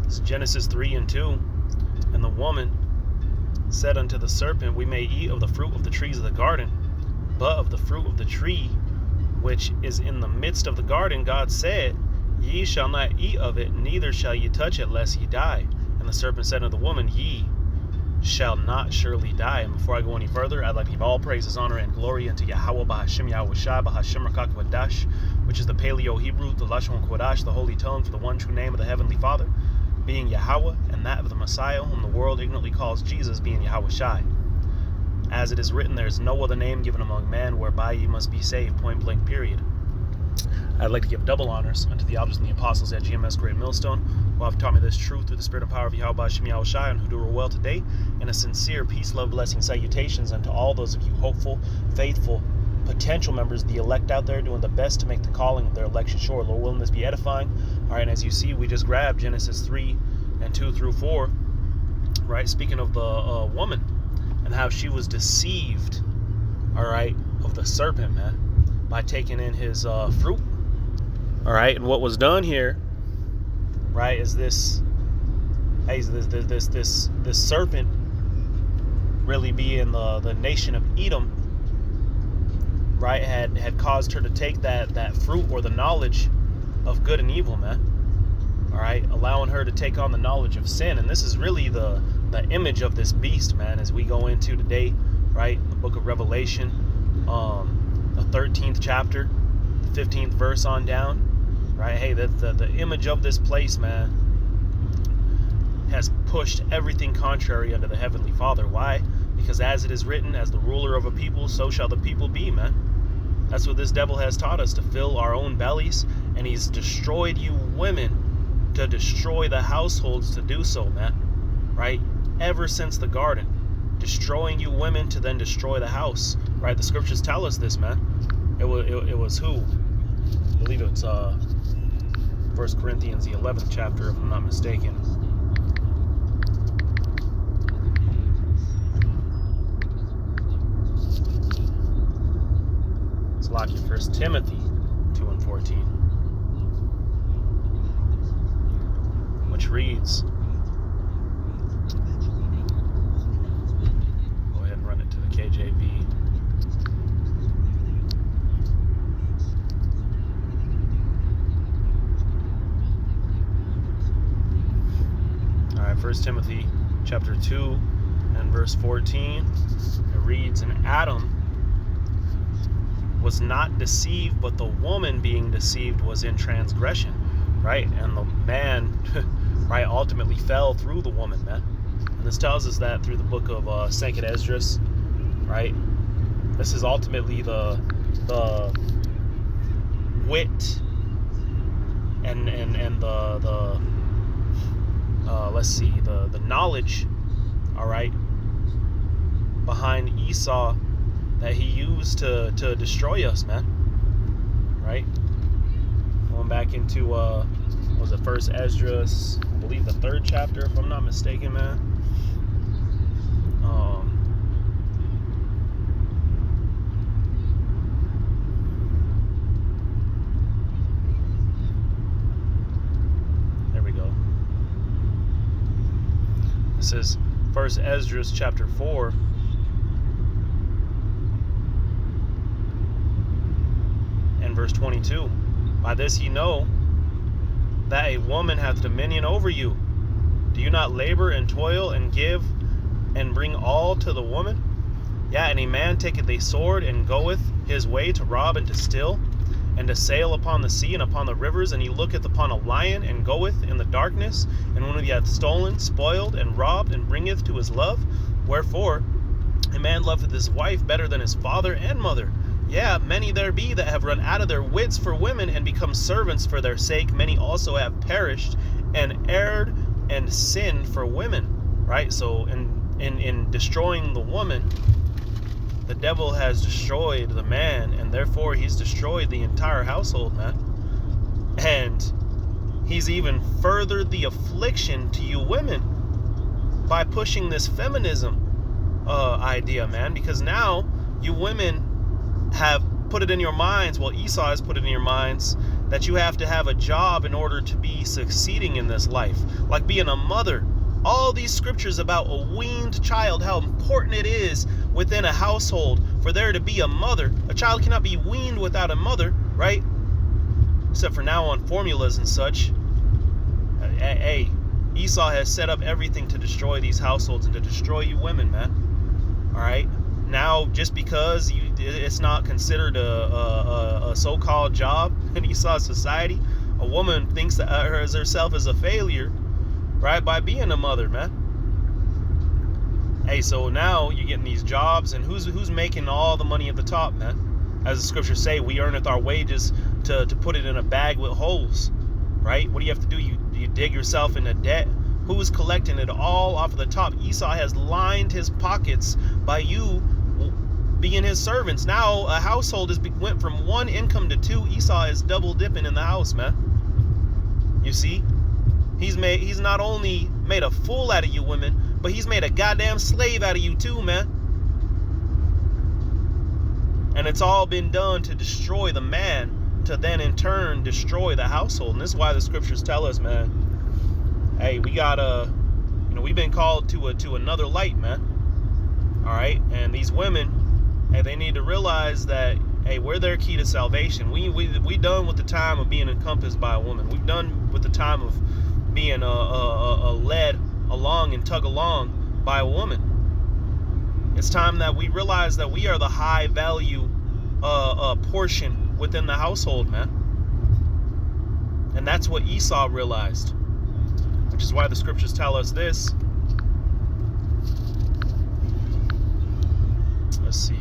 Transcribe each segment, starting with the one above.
It's Genesis 3:2. And the woman said unto the serpent, We may eat of the fruit of the trees of the garden, but of the fruit of the tree which is in the midst of the garden, God said, Ye shall not eat of it, neither shall ye touch it, lest ye die. And the serpent said unto the woman, Ye shall not surely die. And before I go any further, I'd like to give all praises, honor, and glory unto Yahweh Bahashim Yahweh Shai Bahashim Rakak Wadash, which is the Paleo Hebrew, the Lashon Kodash, the holy tongue for the one true name of the Heavenly Father, being Yahweh, and that of the Messiah, whom the world ignorantly calls Jesus, being Yahweh Shai. As it is written, there is no other name given among men whereby ye must be saved, point blank, period. I'd like to give double honors unto the elders and the apostles at GMS Great Millstone, who have taught me this truth through the spirit and power of Yahweh Hashem Yahweh Shai, and who do well today, and a sincere peace, love, blessing, salutations unto all those of you hopeful, faithful, potential members, the elect out there doing the best to make the calling of their election sure. Lord willing, this be edifying. All right, and as you see, we just grabbed Genesis 3:2-4, right, speaking of the woman and how she was deceived, all right, of the serpent, man, by taking in his fruit. All right, and what was done here, right, is this serpent really being the nation of Edom, right, had caused her to take that fruit, or the knowledge of good and evil, man. All right, allowing her to take on the knowledge of sin. And this is really the image of this beast, man, as we go into today, right, the book of Revelation, the 13th chapter, the 15th verse on down. Right, hey, the image of this place, man, has pushed everything contrary unto the Heavenly Father. Why? Because as it is written, as the ruler of a people, so shall the people be, man. That's what this devil has taught us, to fill our own bellies, and he's destroyed you women to destroy the households to do so, man. Right? Ever since the garden, destroying you women to then destroy the house. Right? The scriptures tell us this, man. It was who? I believe it's 1 Corinthians, the 11th chapter, if I'm not mistaken. It's like 1 Timothy 2:14, which reads, go ahead and run it to the KJV. All right, 1 Timothy chapter 2 and verse 14, it reads, And Adam was not deceived, but the woman being deceived was in transgression, right? And the man, right, ultimately fell through the woman, man. And this tells us that through the book of 2nd Esdras, right? This is ultimately the wit and the let's see, the knowledge, all right, behind Esau that he used to destroy us, man. Right? Going back into what was it, 1st Esdras, I believe the 3rd chapter, if I'm not mistaken, man. There we go. This is 1st Esdras chapter 4. And verse 22. By this ye know that a woman hath dominion over you. Do you not labor and toil and give and bring all to the woman? Yeah, and a man taketh a sword and goeth his way to rob and to steal, and to sail upon the sea and upon the rivers, and he looketh upon a lion and goeth in the darkness, and when he hath stolen, spoiled, and robbed, and bringeth to his love. Wherefore a man loveth his wife better than his father and mother. Yeah, many there be that have run out of their wits for women and become servants for their sake. Many also have perished and erred and sinned for women. Right? So in destroying the woman, the devil has destroyed the man, and therefore he's destroyed the entire household, man. And he's even furthered the affliction to you women by pushing this feminism idea, man, because now you women have put it in your minds, well, Esau has put it in your minds, that you have to have a job in order to be succeeding in this life, like being a mother. All these scriptures about a weaned child, how important it is within a household for there to be a mother. A child cannot be weaned without a mother, right? Except for now on formulas and such. Hey, Esau has set up everything to destroy these households and to destroy you women, man. All right? Now, just because it's not considered a so-called job in Esau's society, a woman thinks that herself as a failure, right, by being a mother, man. Hey, so now you're getting these jobs, and who's making all the money at the top, man? As the scriptures say, we earneth our wages to put it in a bag with holes, right? What do you have to do? You dig yourself into debt. Who's collecting it all off of the top? Esau has lined his pockets by you being his servants. Now a household went from one income to two. Esau is double dipping in the house, man. You see? He's not only made a fool out of you women, but he's made a goddamn slave out of you too, man. And it's all been done to destroy the man, to then in turn destroy the household. And this is why the scriptures tell us, man, hey, we gotta, we've been called to another light, man. All right, and these women, hey, they need to realize that, hey, we're their key to salvation. We done with the time of being encompassed by a woman. We've done with the time of being led along and tug along by a woman. It's time that we realize that we are the high value portion within the household, man. And that's what Esau realized, which is why the scriptures tell us this. Let's see.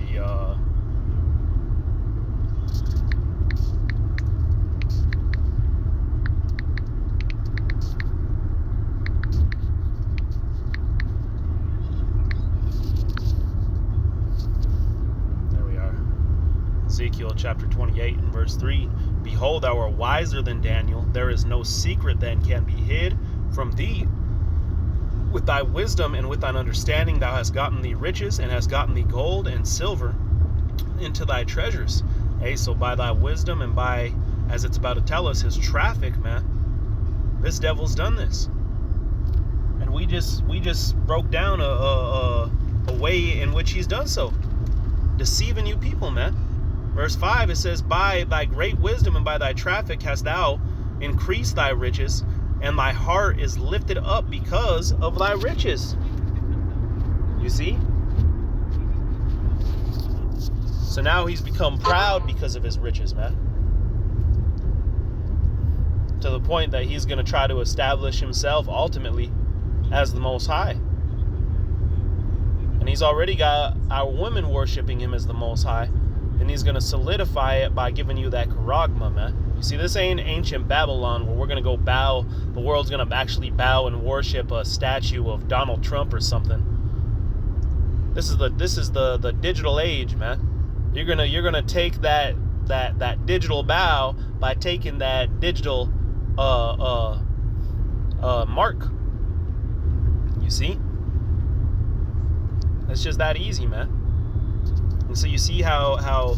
Ezekiel chapter 28 and verse 3. Behold, thou art wiser than Daniel. There is no secret that can be hid from thee. With thy wisdom and with thine understanding thou hast gotten thee riches, and hast gotten thee gold and silver into thy treasures. Hey, so by thy wisdom and by, as it's about to tell us, his traffic, man, this devil's done this. And we just broke down a way in which he's done so. Deceiving you people, man. Verse 5, it says, by thy great wisdom and by thy traffic hast thou increased thy riches, and thy heart is lifted up because of thy riches. You see? So now he's become proud because of his riches, man. To the point that he's going to try to establish himself ultimately as the Most High. And he's already got our women worshiping him as the Most High. And he's going to solidify it by giving you that charagma, man. You see, this ain't ancient Babylon where we're going to go bow. The world's going to actually bow and worship a statue of Donald Trump or something. This is the digital age, man. You're gonna take that digital bow by taking that digital mark. You see? It's just that easy, man. And so you see how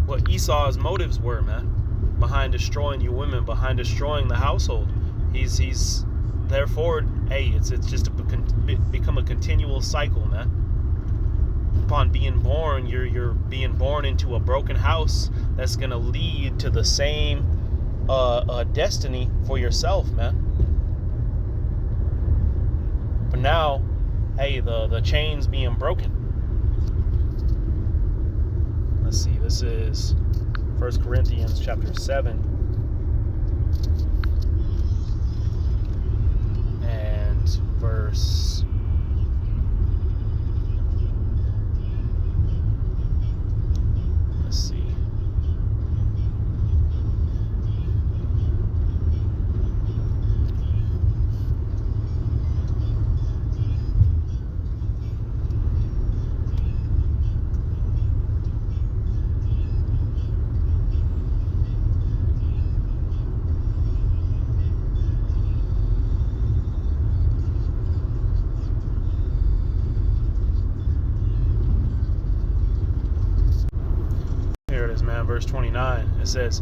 what Esau's motives were, man, behind destroying you women, behind destroying the household. He's therefore, hey, it's just become a continual cycle, man. Upon being born, you're being born into a broken house that's gonna lead to the same destiny for yourself, man. But now, hey, the chain's being broken. Let's see, this is 1 Corinthians chapter 7 and verse verse 29, it says,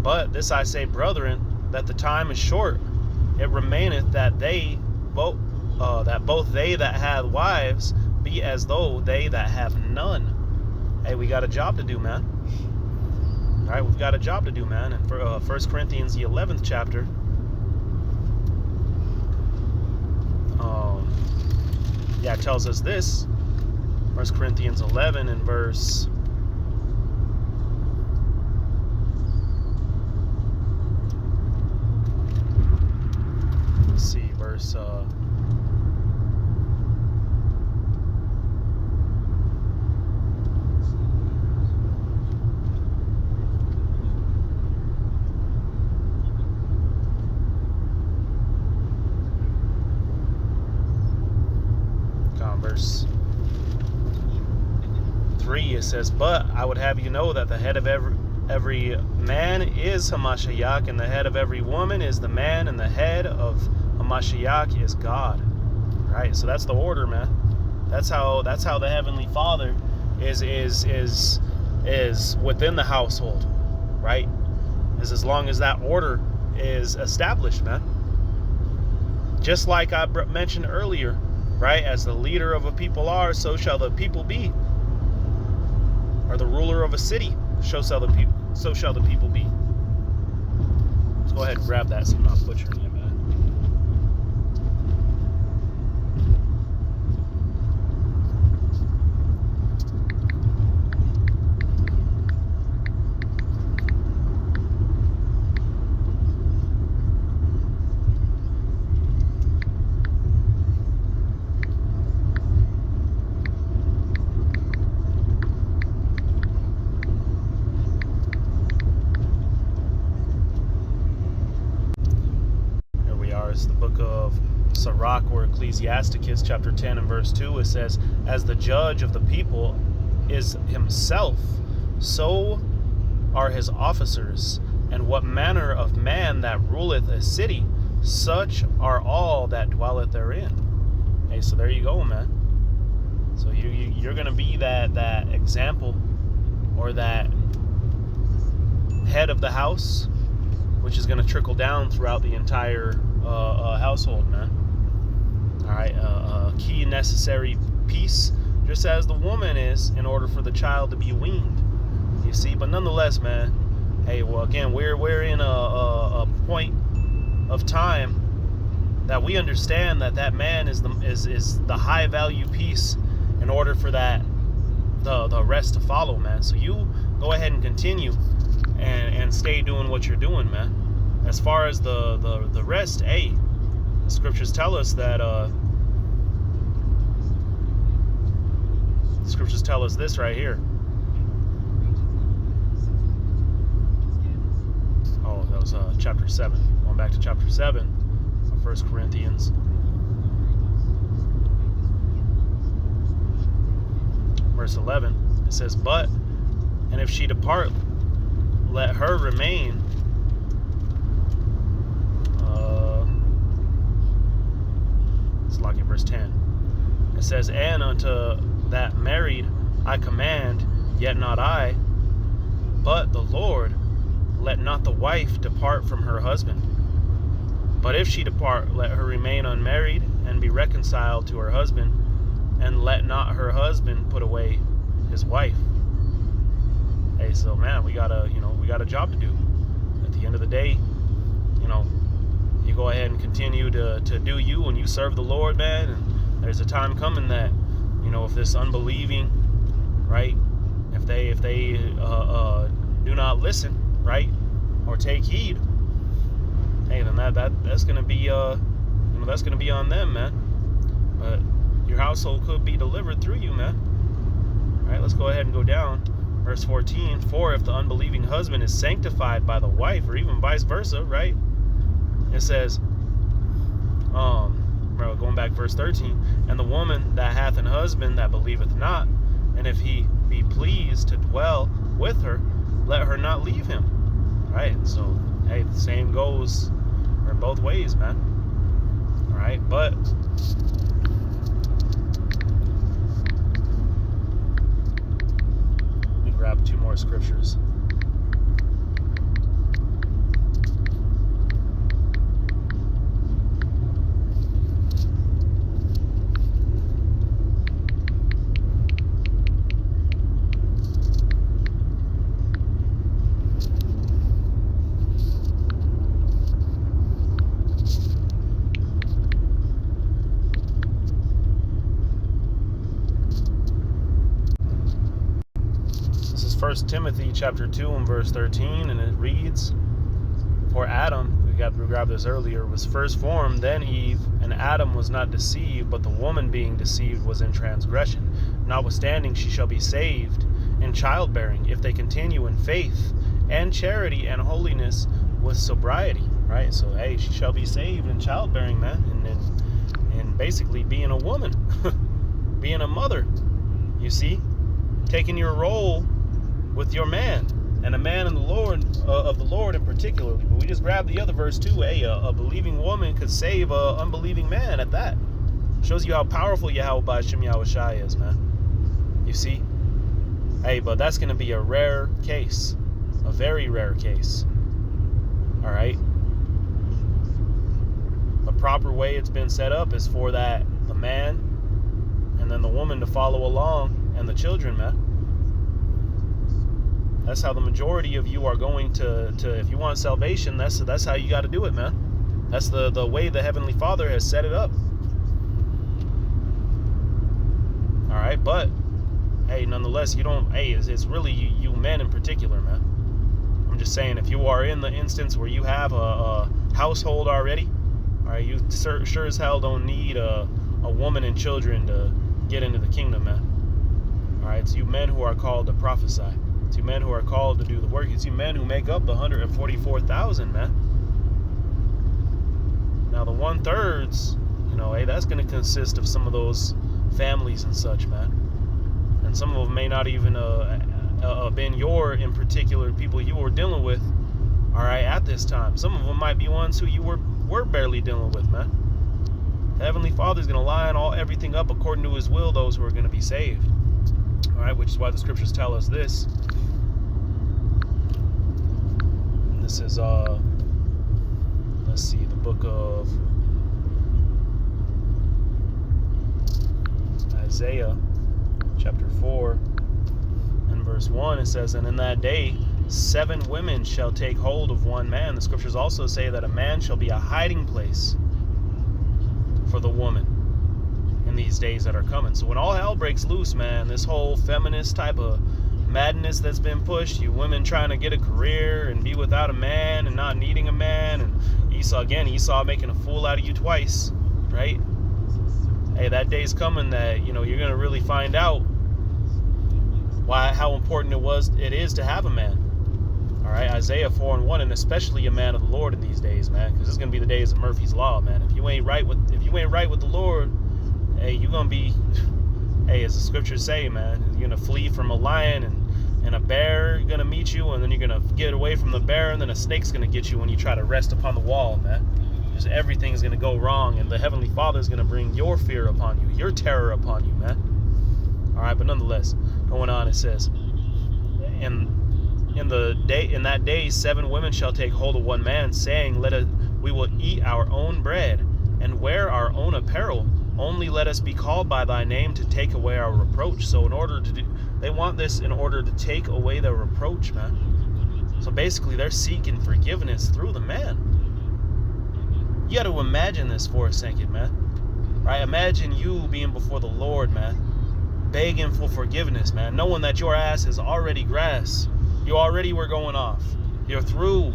But this I say, brethren, that the time is short. It remaineth that both they that have wives be as though they that have none. Hey, we got a job to do, man. All right, we've got a job to do, man. And for 1 Corinthians, the 11th chapter, it tells us this. 1 Corinthians 11 and verse... Let's see, verse... verse 3, it says, "But I would have you know that the head of every man is Hamashiach, and the head of every woman is the man, and the head of Hamashiach is God." Right? So that's the order, man. That's how the Heavenly Father is within the household, right? Is as long as that order is established, man. Just like I mentioned earlier, right? As the leader of a people are, so shall the people be. Or the ruler of a city, so shall the people be. Let's go ahead and grab that so I'm not butchering it, man. It's the book of Sirach or Ecclesiasticus, chapter 10 and verse 2. It says, "As the judge of the people is himself, so are his officers. And what manner of man that ruleth a city, such are all that dwelleth therein." Hey, so there you go, man. So you're going to be that example, or that head of the house, which is going to trickle down throughout the entire household, man. All right, key necessary piece, just as the woman is, in order for the child to be weaned. You see, but nonetheless, man. Hey, well, again, we're in a point of time that we understand that man is the high value piece, in order for that the rest to follow, man. So you go ahead and continue and stay doing what you're doing, man. As far as the rest, hey, the scriptures tell us that the scriptures tell us this right here. Oh, that was chapter 7. Going back to chapter 7 of 1 Corinthians. Verse 11. It says, "But, and if she depart, let her remain." It's like in verse 10. It says, "And unto that married I command, yet not I, but the Lord, let not the wife depart from her husband. But if she depart, let her remain unmarried, and be reconciled to her husband, and let not her husband put away his wife." Hey, so man, we got a job to do. At the end of the day, you go ahead and continue to do you, and you serve the Lord, man. And there's a time coming that, if this unbelieving, right, if they do not listen, right, or take heed, hey, then that's gonna be that's gonna be on them, man. But your household could be delivered through you, man. All right, let's go ahead and go down. Verse 14, "For if the unbelieving husband is sanctified by the wife," or even vice versa, right? It says, going back verse 13, "And the woman that hath an husband that believeth not, and if he be pleased to dwell with her, let her not leave him." Right? So, hey, the same goes for both ways, man. All right, but let me grab 2 more scriptures. 1 Timothy chapter 2 and verse 13, and it reads, "For Adam," we grabbed this earlier, "was first formed, then Eve, and Adam was not deceived, but the woman being deceived was in transgression. Notwithstanding, she shall be saved in childbearing, if they continue in faith and charity and holiness with sobriety." Right? So, hey, she shall be saved in childbearing, man, and basically being a woman, being a mother. You see, taking your role with your man, and a man in the Lord, of the Lord in particular. But we just grabbed the other verse too. Hey, a believing woman could save a unbelieving man at that. Shows you how powerful Yahweh B'Shem Yahushai is, man. You see? Hey, but that's going to be a rare case. A very rare case. All right? The proper way it's been set up is for that the man and then the woman to follow along, and the children, man. That's how the majority of you are going to if you want salvation, that's how you got to do it, man. That's the way the Heavenly Father has set it up. All right, but hey, nonetheless, you don't. Hey, it's really you men in particular, man. I'm just saying, if you are in the instance where you have a household already, all right, you sure as hell don't need a woman and children to get into the kingdom, man. All right, it's you men who are called to prophesy. It's you men who are called to do the work. It's you men who make up the 144,000, man. Now the 1/3, hey, that's going to consist of some of those families and such, man. And some of them may not even been in particular people you were dealing with, all right, at this time. Some of them might be ones who you were barely dealing with, man. The Heavenly Father is going to line everything up according to His will, those who are going to be saved. All right, which is why the scriptures tell us this. And this is, let's see, the book of Isaiah, chapter 4, and verse 1. It says, "And in that day 7 women shall take hold of one man." The scriptures also say that a man shall be a hiding place for the woman in these days that are coming. So when all hell breaks loose, man, this whole feminist type of madness that's been pushed, you women trying to get a career and be without a man and not needing a man, and Esau making a fool out of you twice, right? Hey, that day's coming that, you're going to really find out how important it is to have a man. All right, Isaiah 4 and 1, and especially a man of the Lord in these days, man, because this is gonna be the days of Murphy's Law, man. If you ain't right with the Lord, hey, you're gonna be, hey, as the scriptures say, man, you're gonna flee from a lion and a bear gonna meet you, and then you're gonna get away from the bear, and then a snake's gonna get you when you try to rest upon the wall, man. Just everything's gonna go wrong, and the Heavenly Father is gonna bring your fear upon you, your terror upon you, man. All right, but nonetheless, going on, it says, In that day 7 women shall take hold of one man, saying, we will eat our own bread and wear our own apparel. Only let us be called by thy name to take away our reproach. So they want this in order to take away their reproach, man. So basically they're seeking forgiveness through the man. You got to imagine this for a second, man. Right? Imagine you being before the Lord, man, begging for forgiveness, man, knowing that your ass is already grass. You already were going off. You're through.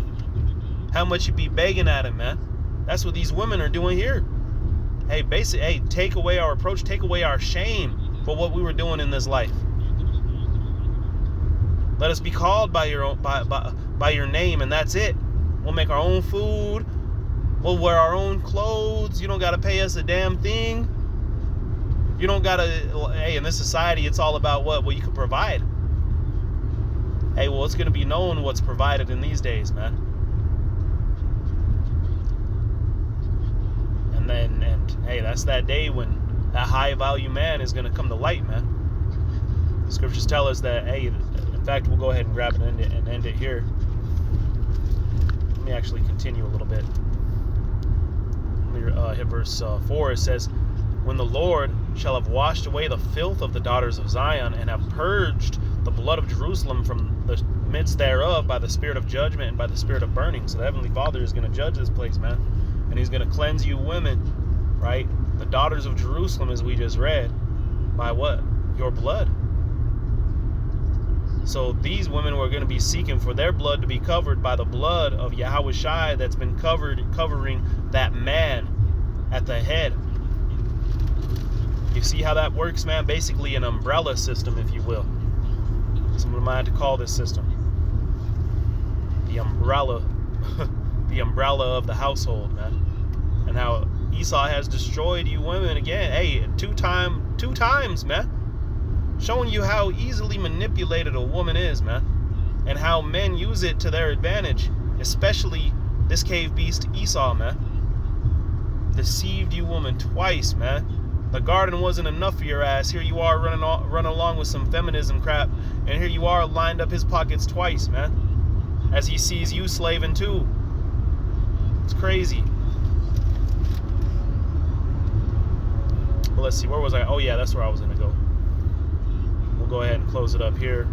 How much you be begging at him, man? That's what these women are doing here. Hey, take away our reproach, take away our shame for what we were doing in this life. Let us be called by your name, and that's it. We'll make our own food. We'll wear our own clothes. You don't got to pay us a damn thing. You don't got to, hey, in this society, it's all about what you can provide. Hey, well, it's going to be known what's provided in these days, man. And hey, that's that day when that high value man is going to come to light, man. The scriptures tell us that, hey, in fact, we'll go ahead and grab it and end it here. Let me actually continue a little bit. Hit verse 4. It says, "When the Lord shall have washed away the filth of the daughters of Zion, and have purged the blood of Jerusalem from the midst thereof by the spirit of judgment and by the spirit of burning." So the Heavenly Father is going to judge this place, man. And He's going to cleanse you women, right? The daughters of Jerusalem, as we just read, by what? Your blood. So these women were going to be seeking for their blood to be covered by the blood of Yahweh Shai that's been covering that man at the head. You see how that works, man? Basically an umbrella system, if you will. Someone might have to call this system the umbrella, the umbrella of the household, man. And how Esau has destroyed you women again. Hey, two times, man. Showing you how easily manipulated a woman is, man. And how men use it to their advantage. Especially this cave beast Esau, man. Deceived you woman twice, man. The garden wasn't enough for your ass. Here you are running along with some feminism crap. And here you are lined up his pockets twice, man. As he sees you slaving too. It's crazy. Well, let's see. Where was I? Oh, yeah, that's where I was going to go. We'll go ahead and close it up here,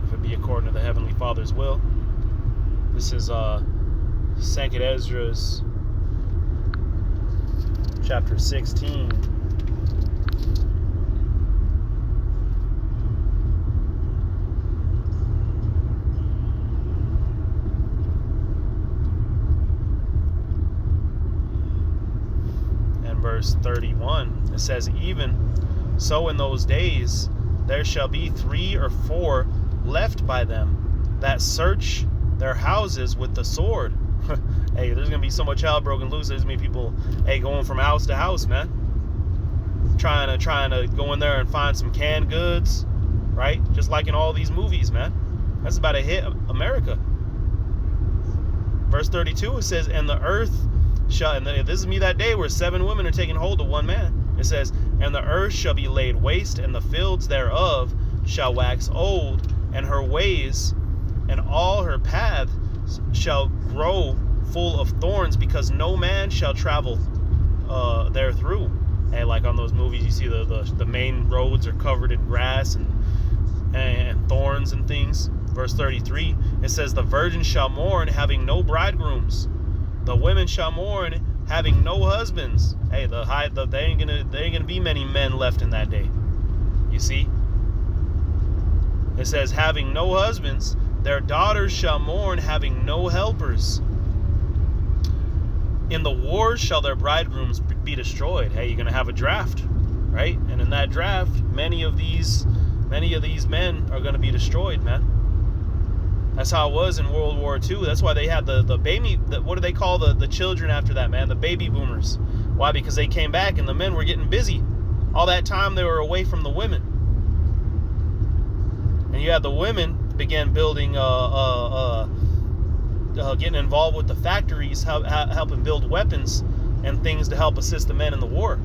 if it be according to the Heavenly Father's will. This is 2nd Esdras, chapter 16. And verse 31, it says, even so in those days there shall be 3 or 4 left by them that search their houses with the sword. Hey, there's gonna be so much hell broken loose. There's gonna be people, hey, going from house to house, man, trying to go in there and find some canned goods, right? Just like in all these movies, man. That's about to hit America. Verse 32, it says, and the earth shall, and this is me that day where 7 women are taking hold of one man. It says, and the earth shall be laid waste, and the fields thereof shall wax old, and her ways and all her paths shall grow full of thorns, because no man shall travel there through. And like on those movies, you see the main roads are covered in grass and thorns and things. Verse 33, it says, the virgin shall mourn, having no bridegrooms. The women shall mourn, having no husbands. Hey, there ain't gonna be many men left in that day. You see? It says, having no husbands, their daughters shall mourn, having no helpers. In the wars shall their bridegrooms be destroyed. Hey, you're gonna have a draft, right? And in that draft, many of these men are gonna be destroyed, man. That's how it was in World War II. That's why they had the baby, what do they call the children after that, man? The baby boomers. Why? Because they came back and the men were getting busy. All that time they were away from the women. And you had the women began building, getting involved with the factories, helping build weapons and things to help assist the men in the war.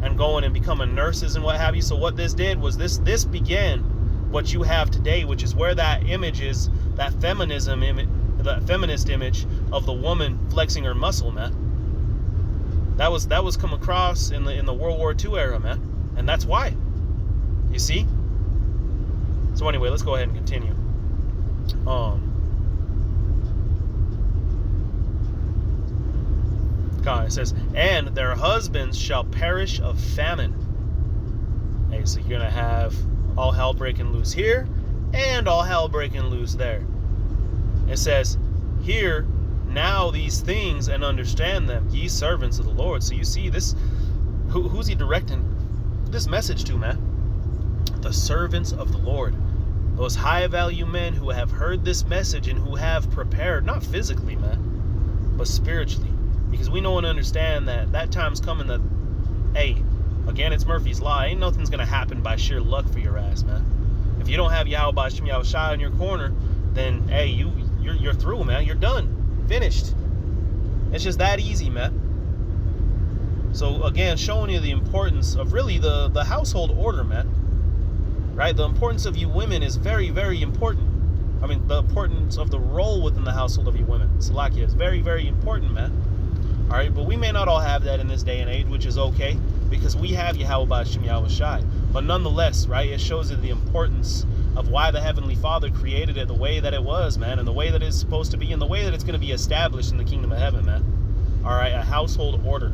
And going and becoming nurses and what have you. So what this did was this began what you have today, which is where that image is, that feminism image, that feminist image of the woman flexing her muscle, man. That was come across in the World War II era, man, and that's why. You see. So anyway, let's go ahead and continue. God, it says, and their husbands shall perish of famine. Hey, so you're gonna have all hell breaking loose here and all hell breaking loose there. It says, hear now these things and understand them, ye servants of the Lord. So you see this, who's he directing this message to, man? The servants of the Lord. Those high value men who have heard this message and who have prepared, not physically, man, but spiritually. Because we know and understand that time's coming that, hey, again, it's Murphy's Law. Ain't nothing's going to happen by sheer luck for your ass, man. If you don't have Yahweh B'Shem Yahweh Shai in your corner, then, hey, you're through, man. You're done. Finished. It's just that easy, man. So, again, showing you the importance of really the household order, man. Right? The importance of you women is very, very important. I mean, the importance of the role within the household of you women. Salakia is very, very important, man. All right, but we may not all have that in this day and age, which is okay, because we have Yahweh B'Shem Yahweh Shai. But nonetheless, right, it shows you the importance of why the Heavenly Father created it the way that it was, man, and the way that it's supposed to be, and the way that it's going to be established in the kingdom of heaven, man. All right, a household order.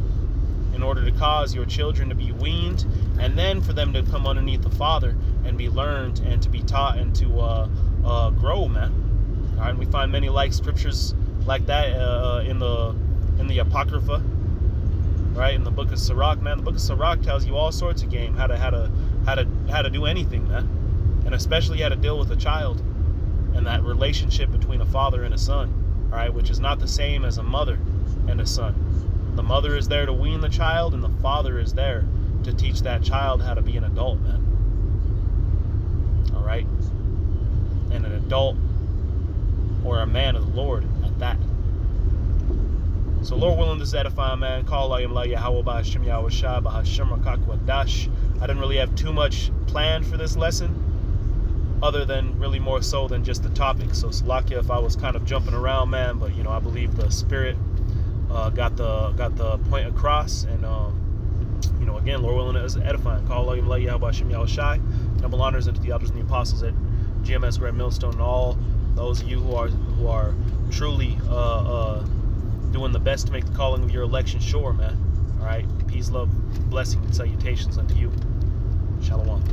in order to cause your children to be weaned, and then for them to come underneath the father and be learned and to be taught and to grow, man. All right, and we find many like scriptures like that in the Apocrypha, right? In the book of Sirach, man. The book of Sirach tells you all sorts of game, how to do anything, man, and especially how to deal with a child and that relationship between a father and a son, all right, which is not the same as a mother and a son. The mother is there to wean the child, and the father is there to teach that child how to be an adult, man. All right, and an adult or a man of the Lord at that. So Lord willing, this is edifying, man. Call I didn't really have too much planned for this lesson, other than really more so than just the topic. So Salakia if I was kind of jumping around, man, but I believe the Spirit got the point across, and again, Lord willing, it is edifying. Call Allah double honors unto the elders and the apostles at GMS Red Millstone, and all those of you who are truly doing the best to make the calling of your election sure, man. All right, peace, love, blessing, and salutations unto you. Shalom.